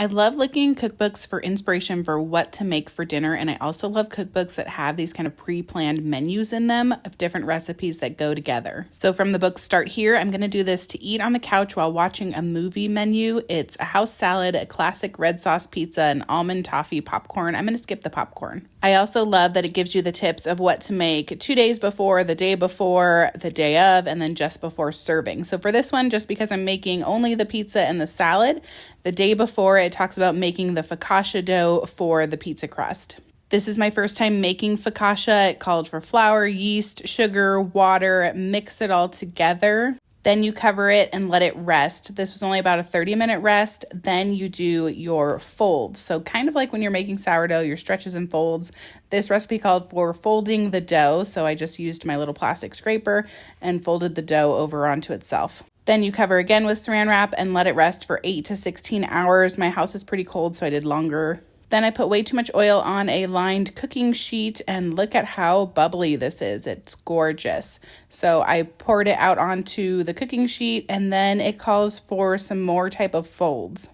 I love looking in cookbooks for inspiration for what to make for dinner, and I also love cookbooks that have these kind of pre-planned menus in them of different recipes that go together. So from the book Start Here, I'm going to do this to eat on the couch while watching a movie menu. It's a house salad, a classic red sauce pizza, and almond toffee popcorn. I'm going to skip the popcorn. I also love that it gives you the tips of what to make 2 days before, the day before, the day of, and then just before serving. So for this one, just because I'm making only the pizza and the salad, the day before it talks about making the focaccia dough for the pizza crust. This is my first time making focaccia. It called for flour, yeast, sugar, water, mix it all together. Then you cover it and let it rest. This was only about a 30-minute rest. Then you do your folds. So kind of like when you're making sourdough, your stretches and folds. This recipe called for folding the dough. So I just used my little plastic scraper and folded the dough over onto itself. Then you cover again with saran wrap and let it rest for 8 to 16 hours. My house is pretty cold, so I did longer. Then I put way too much oil on a lined cooking sheet, and look at how bubbly this is. It's gorgeous. So I poured it out onto the cooking sheet, and then it calls for some more type of folds.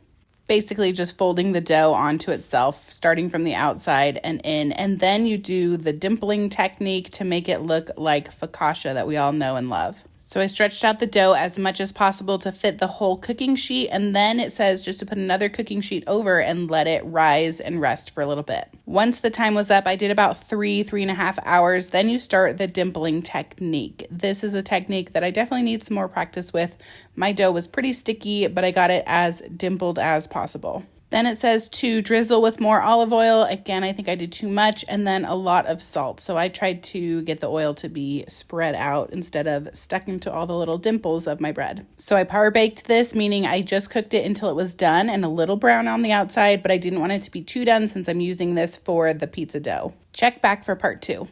Basically just folding the dough onto itself, starting from the outside and in. And then you do the dimpling technique to make it look like focaccia that we all know and love. So I stretched out the dough as much as possible to fit the whole cooking sheet, and then it says just to put another cooking sheet over and let it rise and rest for a little bit. Once the time was up, I did about 3.5 hours. Then you start the dimpling technique. This is a technique that I definitely need some more practice with. My dough was pretty sticky, but I got it as dimpled as possible. Then it says to drizzle with more olive oil. Again, I think I did too much, and then a lot of salt. So I tried to get the oil to be spread out instead of stuck into all the little dimples of my bread. So I power baked this, meaning I just cooked it until it was done and a little brown on the outside, but I didn't want it to be too done since I'm using this for the pizza dough. Check back for part 2.